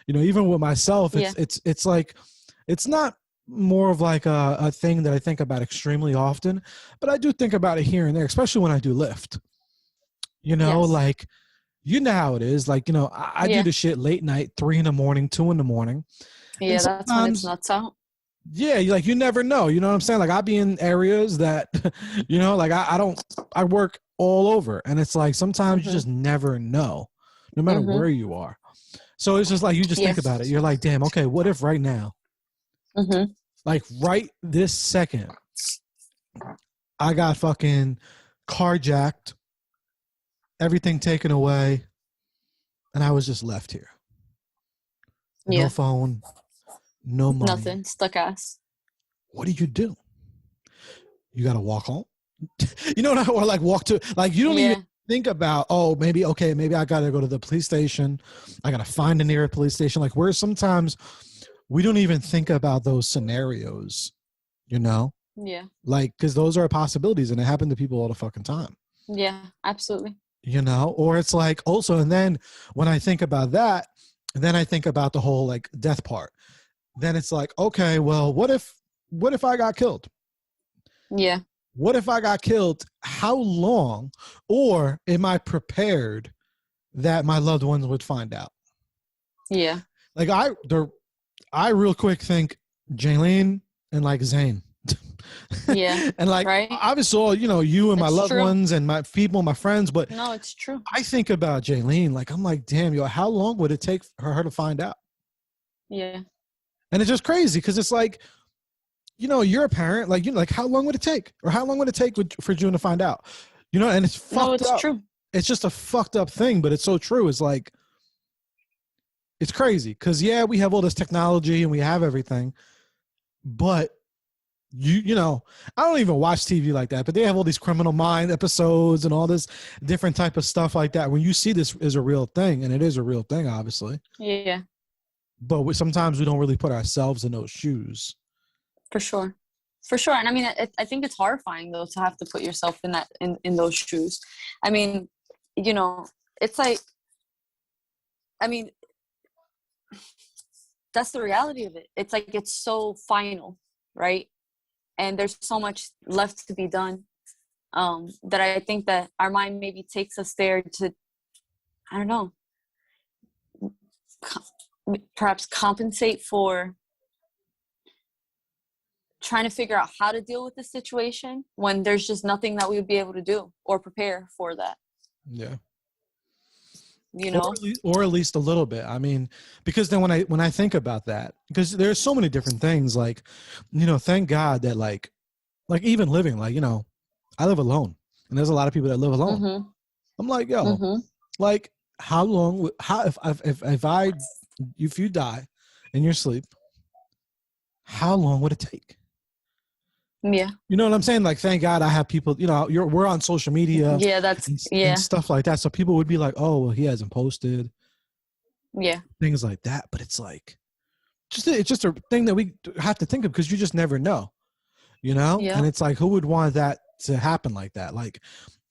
Even with myself, Yeah. it's like, it's not more of like a thing that I think about extremely often, but I do think about it here and there, especially when I do lift, Yes. like, how it is. Like, I do Yeah. the shit late night, 3 in the morning, 2 in the morning. And Yeah. That's when it's sometimes, nuts out. yeah, like you never know. You know what I'm saying? Like I be in areas that, like I work all over. And it's like sometimes you Mm-hmm. just never know, no matter Mm-hmm. where you are. So it's just like you just Yeah. think about it. You're like, damn, okay, what if right now, Mm-hmm. like right this second, I got fucking carjacked, everything taken away, and I was just left here. No Yeah. phone, no money. Nothing. Stuck ass. What do? You got to walk home. Or like walk to, like, you don't even Yeah. think about, oh, maybe I got to go to the police station. I got to find the nearest police station. Like, where sometimes we don't even think about those scenarios, you know? Yeah. Like, because those are possibilities and it happened to people all the fucking time, Yeah. Absolutely. Or it's like also, and then when I think about that, then I think about the whole like death part. Then it's like, okay, well, what if I got killed? Yeah. What if I got killed? How long, or am I prepared that my loved ones would find out? Yeah. Like I real quick think Jaylene and like Zane. Yeah. And like Right. obviously all, you and my It's loved true. ones and my people, my friends, but No, it's true. I think about Jaylene, like I'm like, damn, how long would it take for her to find out? Yeah. And it's just crazy because it's like, you're a parent, like, like how long would it take? Or how long would it take for June to find out? And it's No, fucked it's up. true. It's just a fucked up thing, but it's so true. It's like, it's crazy because, yeah, we have all this technology and we have everything, but I don't even watch TV like that, but they have all these Criminal Mind episodes and all this different type of stuff like that. When you see this is a real thing, and it is a real thing, obviously, Yeah. but sometimes we don't really put ourselves in those shoes. For sure. For sure. And I mean, I think it's horrifying though to have to put yourself in those shoes. I mean, it's like, I mean, that's the reality of it. It's like, it's so final, right? And there's so much left to be done, that I think that our mind maybe takes us there to, I don't know, perhaps compensate for trying to figure out how to deal with the situation when there's just nothing that we would be able to do or prepare for that. Yeah. You know? Or at least a little bit. I mean, because then when I think about that, because there's so many different things, like, thank God that like even living, like, I live alone, and there's a lot of people that live alone. Mm-hmm. I'm like, yo, Mm-hmm. like, how long? How if you die in your sleep, how long would it take? Yeah. You know what I'm saying? Like, thank God I have people. We're on social media Yeah. and Yeah. stuff like that, so people would be like, oh, well, he hasn't posted, Yeah. things like that. But it's like, it's just a thing that we have to think of because you just never know, Yeah. And it's like, who would want that to happen like that? Like,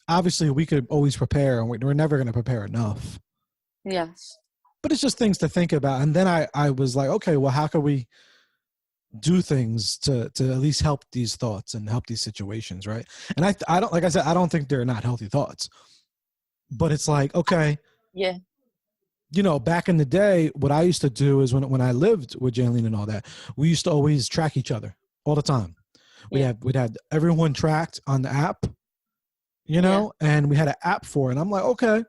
obviously, we could always prepare, and we're never going to prepare enough. Yes. But it's just things to think about. And then I was like, okay, well, how can we do things to at least help these thoughts and help these situations, right? And I don't, like I said, I don't think they're not healthy thoughts. But it's like, okay, Yeah. back in the day, what I used to do is when I lived with Jaylene and all that, we used to always track each other all the time. Yeah. We'd had everyone tracked on the app, Yeah. and we had an app for it. And I'm like, okay,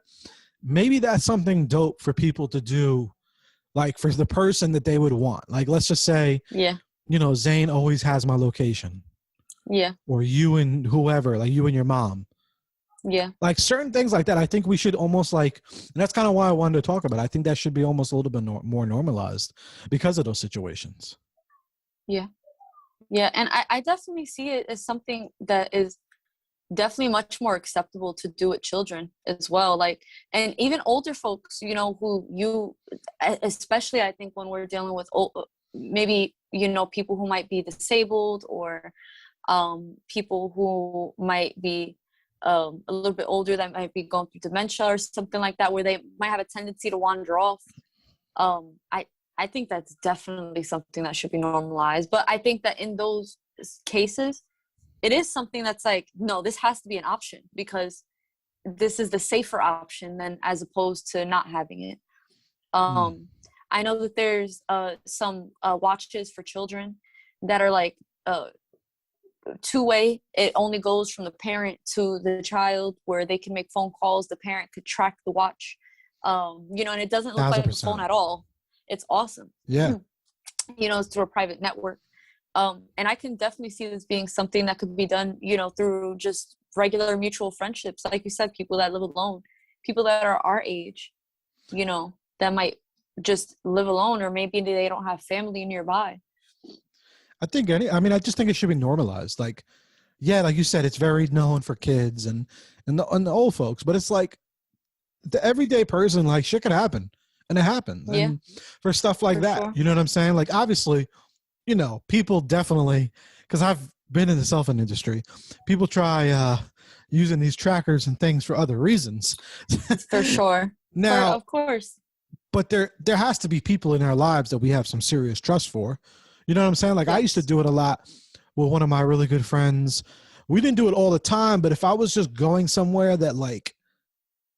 maybe that's something dope for people to do, like for the person that they would want. Like, let's just say, Yeah. Zane always has my location, Yeah. or you and whoever, like you and your mom. Yeah. Like certain things like that, I think we should almost like, and that's kind of why I wanted to talk about it. I think that should be almost a little bit more normalized because of those situations. Yeah. Yeah. And I definitely see it as something that is definitely much more acceptable to do with children as well. Like, and even older folks, especially I think when we're dealing with maybe, people who might be disabled, or people who might be a little bit older, that might be going through dementia or something like that, where they might have a tendency to wander off. I think that's definitely something that should be normalized. But I think that in those cases, it is something that's like, no, this has to be an option, because this is the safer option than as opposed to not having it. Mm. I know that there's some watches for children that are like two-way. It only goes from the parent to the child, where they can make phone calls. The parent could track the watch, and it doesn't look like a phone 1,000%. at all. It's awesome. Yeah. It's through a private network. And I can definitely see this being something that could be done, through just regular mutual friendships. Like you said, people that live alone, people that are our age, that might just live alone, or maybe they don't have family nearby. I just think it should be normalized. Like, yeah, like you said, it's very known for kids and the old folks, but it's like the everyday person, like shit could happen, and it happens. Yeah, And for stuff like for that, sure. you know what I'm saying? Like, obviously, people definitely, because I've been in the cell phone industry, people try using these trackers and things for other reasons. For sure. Now, Of course. but there has to be people in our lives that we have some serious trust for. You know what I'm saying? Like I used to Yes. do it a lot with one of my really good friends. We didn't do it all the time, but if I was just going somewhere that like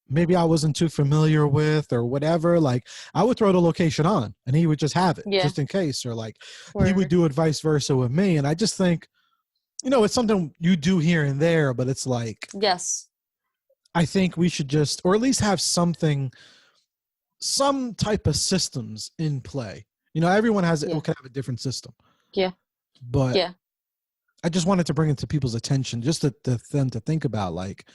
maybe I wasn't too familiar with or whatever, like I would throw the location on and he would just have it Yeah. just in case, or like he would Word. do it vice versa with me. And I just think, it's something you do here and there, but it's like, Yes. I think we should just, or at least have some type of systems in play. Everyone Yeah. can have a different system, Yeah. but Yeah. I just wanted to bring it to people's attention, just to them to think about, like,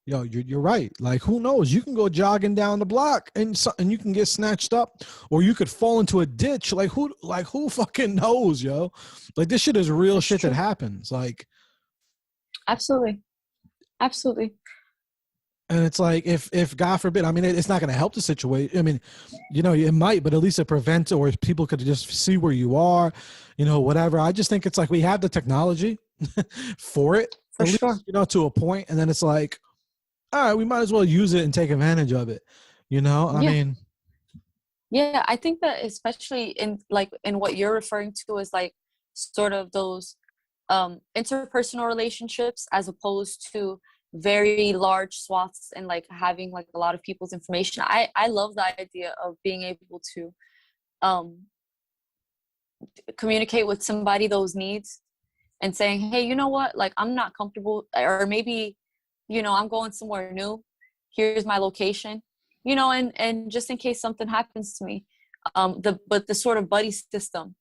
you're right. Like, who knows? You can go jogging down the block and you can get snatched up, or you could fall into a ditch. Like who fucking knows, yo? Like this shit is real It's shit that true. happens. Like, Absolutely. Absolutely. and it's like, if God forbid, I mean, it's not going to help the situation. I mean, it might, but at least it prevents, or people could just see where you are, whatever. I just think it's like we have the technology for it, For at sure. least, to a point, and then it's like, all right, we might as well use it and take advantage of it. I Yeah. mean, Yeah. I think that especially in what you're referring to is like sort of those interpersonal relationships, as opposed to very large swaths and like having like a lot of people's information. I love the idea of being able to um communicate with somebody those needs, and saying, hey, you know what, like I'm not comfortable, or maybe I'm going somewhere new, here's my location, and just in case something happens to me, the sort of buddy system